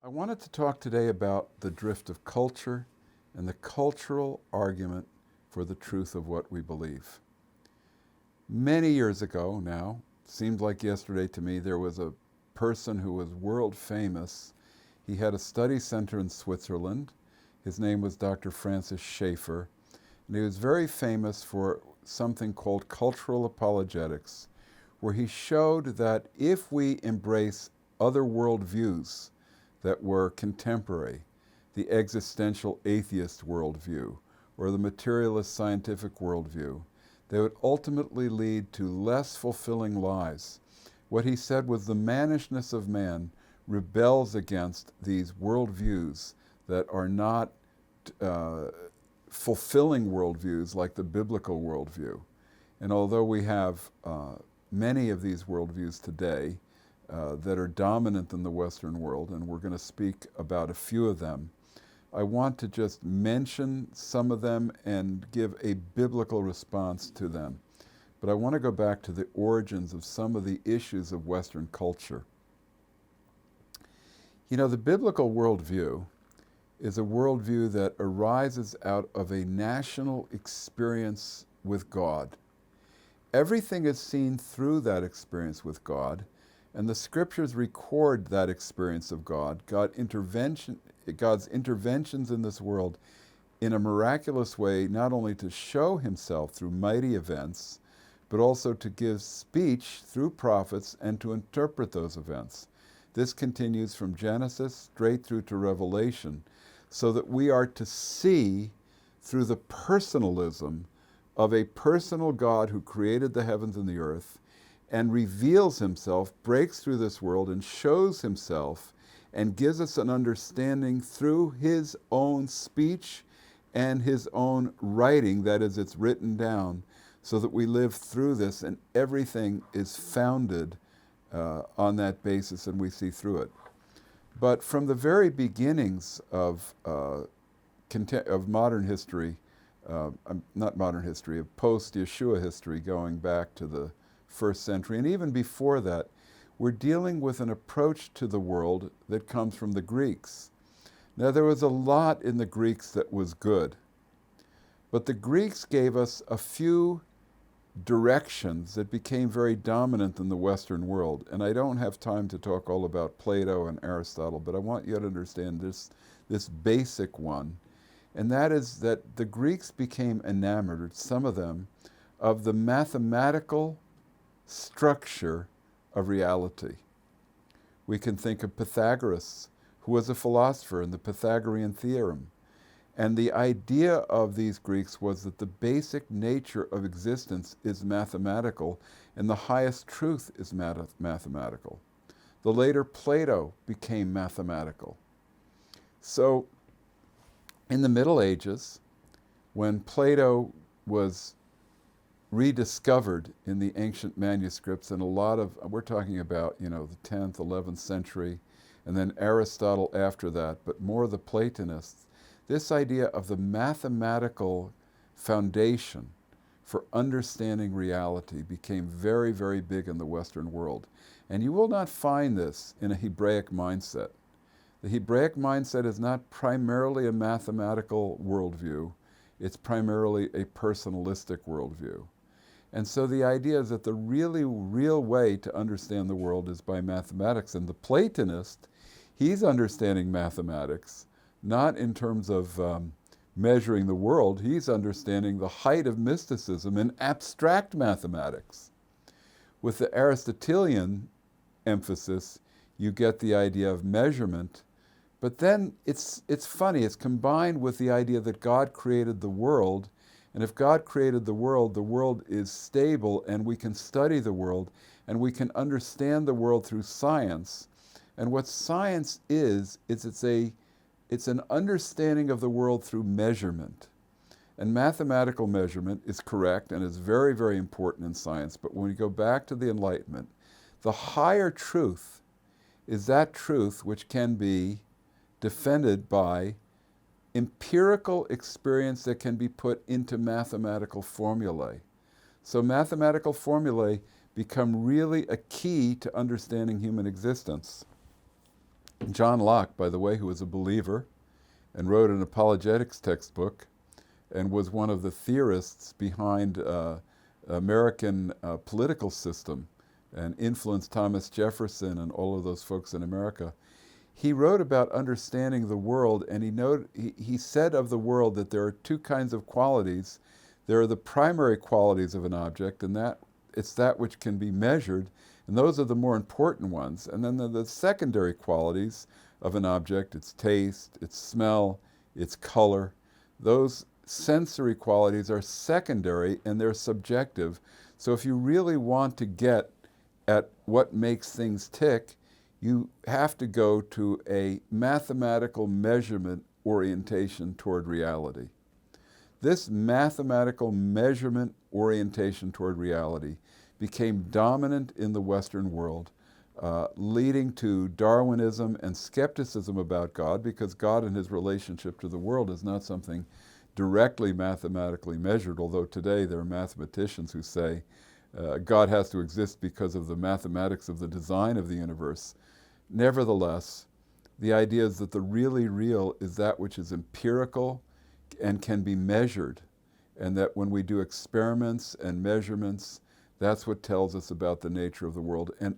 I wanted to talk today about the drift of culture and the cultural argument for the truth of what we believe. Many years ago now, seemed like yesterday to me, there was a person who was world famous. He had a study center in Switzerland. His name was Dr. Francis Schaeffer, and he was very famous for something called cultural apologetics, where he showed that if we embrace other worldviews that were contemporary, the existential atheist worldview or the materialist scientific worldview, they would ultimately lead to less fulfilling lives. What he said was the mannishness of man rebels against these worldviews that are not fulfilling worldviews like the biblical worldview. And although we have many of these worldviews today that are dominant in the Western world, and we're going to speak about a few of them, I want to just mention some of them and give a biblical response to them. But I want to go back to the origins of some of the issues of Western culture. You know, the biblical worldview is a worldview that arises out of a national experience with God. Everything is seen through that experience with God, and the scriptures record that experience of God, God's interventions in this world in a miraculous way, not only to show himself through mighty events, but also to give speech through prophets and to interpret those events. This continues from Genesis straight through to Revelation, so that we are to see through the personalism of a personal God who created the heavens and the earth and reveals himself, breaks through this world and shows himself and gives us an understanding through his own speech and his own writing, that is, it's written down, so that we live through this and everything is founded on that basis and we see through it. But from the very beginnings of modern history, not modern history, of post-Yeshua history, going back to the first century, and even before that, we're dealing with an approach to the world that comes from the Greeks. Now, there was a lot in the Greeks that was good, but the Greeks gave us a few directions that became very dominant in the Western world. And I don't have time to talk all about Plato and Aristotle, but I want you to understand this basic one. And that is that the Greeks became enamored, some of them, of the mathematical structure of reality. We can think of Pythagoras, who was a philosopher, in the Pythagorean theorem. And the idea of these Greeks was that the basic nature of existence is mathematical, and the highest truth is mathematical. The later Plato became mathematical. So, in the Middle Ages, when Plato was rediscovered in the ancient manuscripts, and we're talking about, the 10th, 11th century, and then Aristotle after that, but more the Platonists, this idea of the mathematical foundation for understanding reality became very, very big in the Western world. And you will not find this in a Hebraic mindset. The Hebraic mindset is not primarily a mathematical worldview, it's primarily a personalistic worldview. And so the idea is that the really real way to understand the world is by mathematics. And the Platonist, he's understanding mathematics, not in terms of measuring the world, he's understanding the height of mysticism in abstract mathematics. With the Aristotelian emphasis, you get the idea of measurement, but then it's funny, it's combined with the idea that God created the world, and if God created the world is stable, and we can study the world, and we can understand the world through science. And what science is it's an understanding of the world through measurement. And mathematical measurement is correct and is very, very important in science, but when we go back to the Enlightenment, the higher truth is that truth which can be defended by empirical experience that can be put into mathematical formulae. So mathematical formulae become really a key to understanding human existence. John Locke, by the way, who was a believer and wrote an apologetics textbook and was one of the theorists behind American political system and influenced Thomas Jefferson and all of those folks in America. He wrote about understanding the world, and he said of the world that there are two kinds of qualities. There are the primary qualities of an object, and it's that which can be measured, and those are the more important ones. And then the secondary qualities of an object, its taste, its smell, its color. Those sensory qualities are secondary and they're subjective. So if you really want to get at what makes things tick, you have to go to a mathematical measurement orientation toward reality. This mathematical measurement orientation toward reality became dominant in the Western world, leading to Darwinism and skepticism about God, because God and his relationship to the world is not something directly mathematically measured, although today there are mathematicians who say God has to exist because of the mathematics of the design of the universe. Nevertheless, the idea is that the really real is that which is empirical and can be measured, and that when we do experiments and measurements, that's what tells us about the nature of the world. And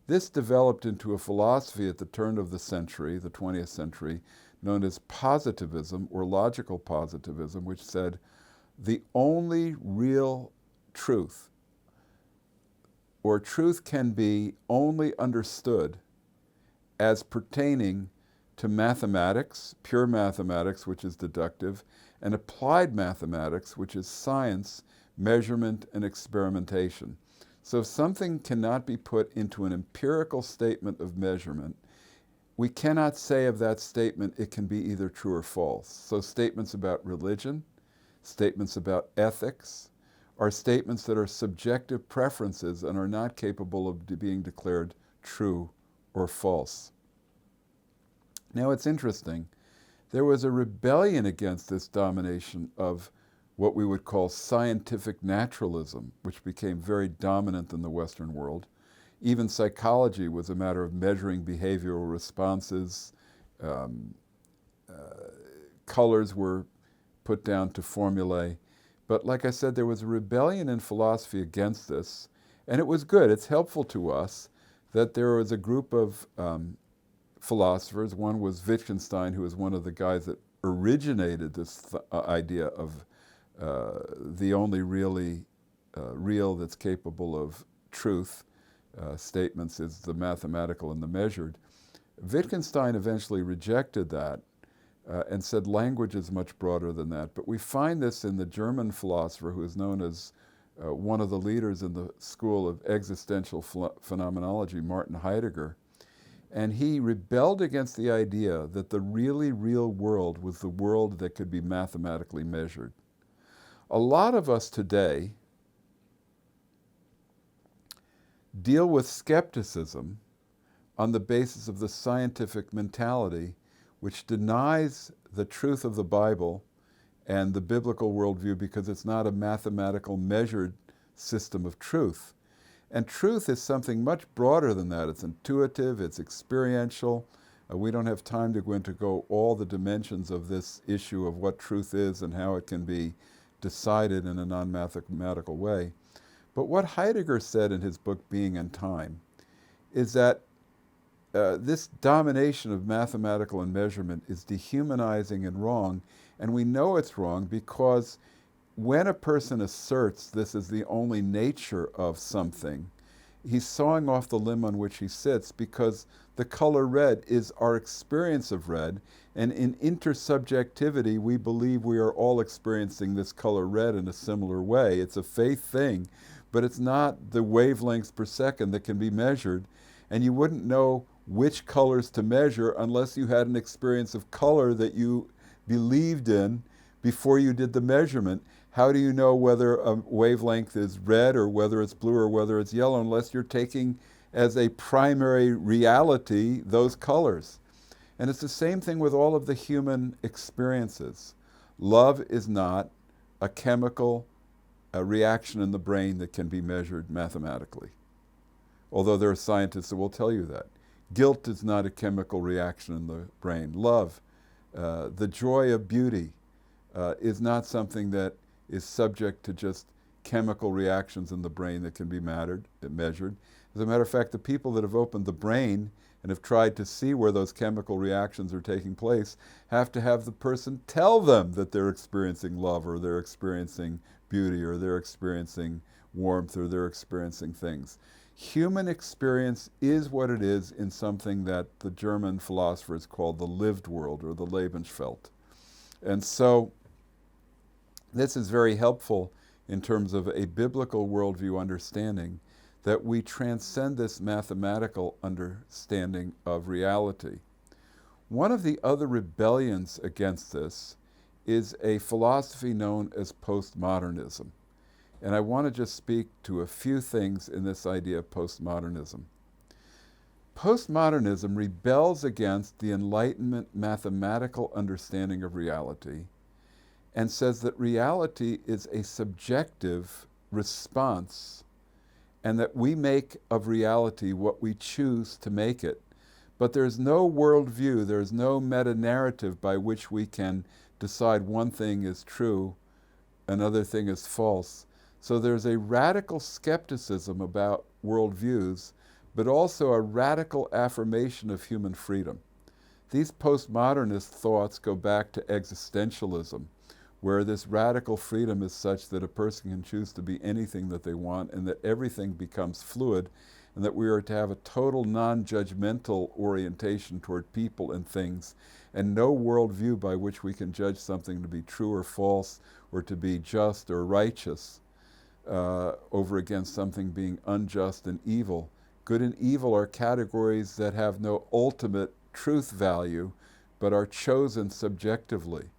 this developed into a philosophy at the turn of the century, the 20th century, known as positivism or logical positivism, which said the only real truth, or truth can be only understood as pertaining to mathematics, pure mathematics, which is deductive, and applied mathematics, which is science, measurement, and experimentation. So if something cannot be put into an empirical statement of measurement, we cannot say of that statement it can be either true or false. So statements about religion, statements about ethics, are statements that are subjective preferences and are not capable of being declared true or false. Now it's interesting, there was a rebellion against this domination of what we would call scientific naturalism, which became very dominant in the Western world. Even psychology was a matter of measuring behavioral responses. Colors were put down to formulae. But like I said, there was a rebellion in philosophy against this, and it was good. It's helpful to us that there was a group of philosophers. One was Wittgenstein, who was one of the guys that originated this idea of the only really real that's capable of truth statements is the mathematical and the measured. Wittgenstein eventually rejected that and said language is much broader than that. But we find this in the German philosopher who is known as one of the leaders in the school of existential phenomenology, Martin Heidegger. And he rebelled against the idea that the really real world was the world that could be mathematically measured. A lot of us today deal with skepticism on the basis of the scientific mentality, which denies the truth of the Bible and the biblical worldview because it's not a mathematical measured system of truth. And truth is something much broader than that. It's intuitive, it's experiential. We don't have time to go all the dimensions of this issue of what truth is and how it can be decided in a non-mathematical way. But what Heidegger said in his book, Being and Time, is that this domination of mathematical and measurement is dehumanizing and wrong, and we know it's wrong because when a person asserts this is the only nature of something, he's sawing off the limb on which he sits, because the color red is our experience of red, and in intersubjectivity we believe we are all experiencing this color red in a similar way. It's a faith thing, but it's not the wavelengths per second that can be measured, and you wouldn't know which colors to measure unless you had an experience of color that you believed in before you did the measurement. How do you know whether a wavelength is red or whether it's blue or whether it's yellow unless you're taking as a primary reality those colors? And it's the same thing with all of the human experiences. Love is not a chemical reaction in the brain that can be measured mathematically, although there are scientists that will tell you that. Guilt is not a chemical reaction in the brain. Love, the joy of beauty, is not something that is subject to just chemical reactions in the brain that can be measured. As a matter of fact, the people that have opened the brain and have tried to see where those chemical reactions are taking place have to have the person tell them that they're experiencing love, or they're experiencing beauty, or they're experiencing warmth, or they're experiencing things. Human experience is what it is in something that the German philosophers called the lived world, or the Lebenswelt. And so this is very helpful in terms of a biblical worldview understanding, that we transcend this mathematical understanding of reality. One of the other rebellions against this is a philosophy known as postmodernism. And I want to just speak to a few things in this idea of postmodernism. Postmodernism rebels against the Enlightenment mathematical understanding of reality and says that reality is a subjective response, and that we make of reality what we choose to make it. But there's no worldview, there's no meta-narrative by which we can decide one thing is true, another thing is false. So there's a radical skepticism about worldviews, but also a radical affirmation of human freedom. These postmodernist thoughts go back to existentialism, where this radical freedom is such that a person can choose to be anything that they want, and that everything becomes fluid, and that we are to have a total non-judgmental orientation toward people and things, and no worldview by which we can judge something to be true or false, or to be just or righteous, over against something being unjust and evil. Good and evil are categories that have no ultimate truth value, but are chosen subjectively.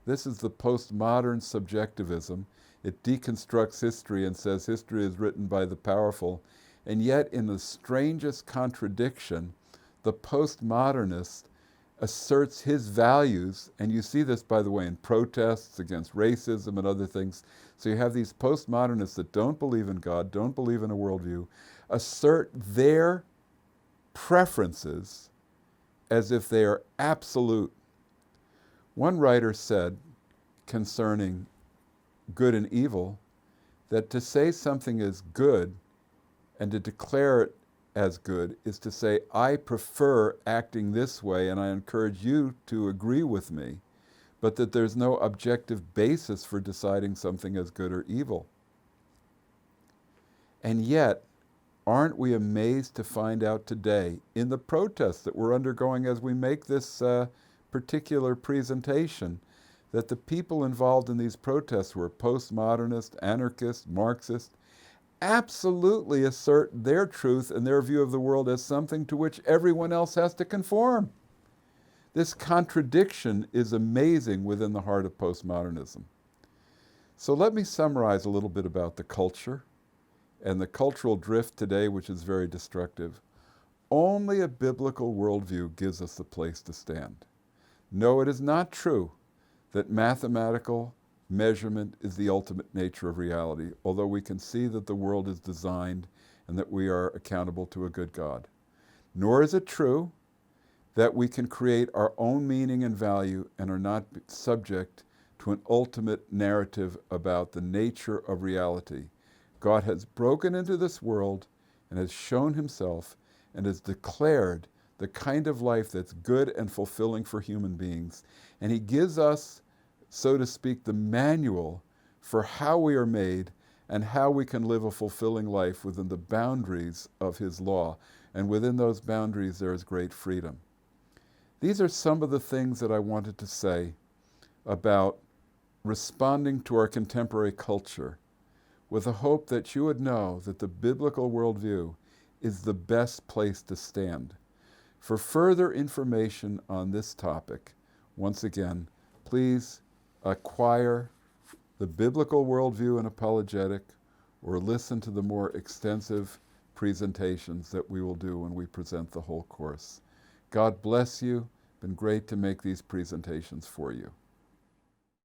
This is the postmodern subjectivism. It deconstructs history and says history is written by the powerful. And yet, in the strangest contradiction, the postmodernist asserts his values, and you see this, by the way, in protests against racism and other things. So you have these postmodernists that don't believe in God, don't believe in a worldview, assert their preferences as if they are absolute. One writer said concerning good and evil that to say something is good and to declare it as good is to say, I prefer acting this way and I encourage you to agree with me, but that there's no objective basis for deciding something as good or evil. And yet, aren't we amazed to find out today in the protests that we're undergoing as we make this particular presentation, that the people involved in these protests who are postmodernist, anarchist, Marxist, absolutely assert their truth and their view of the world as something to which everyone else has to conform. This contradiction is amazing within the heart of postmodernism. So let me summarize a little bit about the culture and the cultural drift today, which is very destructive. Only a biblical worldview gives us a place to stand. No, it is not true that mathematical measurement is the ultimate nature of reality, although we can see that the world is designed and that we are accountable to a good God. Nor is it true that we can create our own meaning and value and are not subject to an ultimate narrative about the nature of reality. God has broken into this world and has shown himself and has declared the kind of life that's good and fulfilling for human beings. And he gives us, so to speak, the manual for how we are made and how we can live a fulfilling life within the boundaries of his law. And within those boundaries, there is great freedom. These are some of the things that I wanted to say about responding to our contemporary culture, with a hope that you would know that the biblical worldview is the best place to stand. For further information on this topic, once again, please acquire the Biblical Worldview and Apologetic, or listen to the more extensive presentations that we will do when we present the whole course. God bless you. It's been great to make these presentations for you.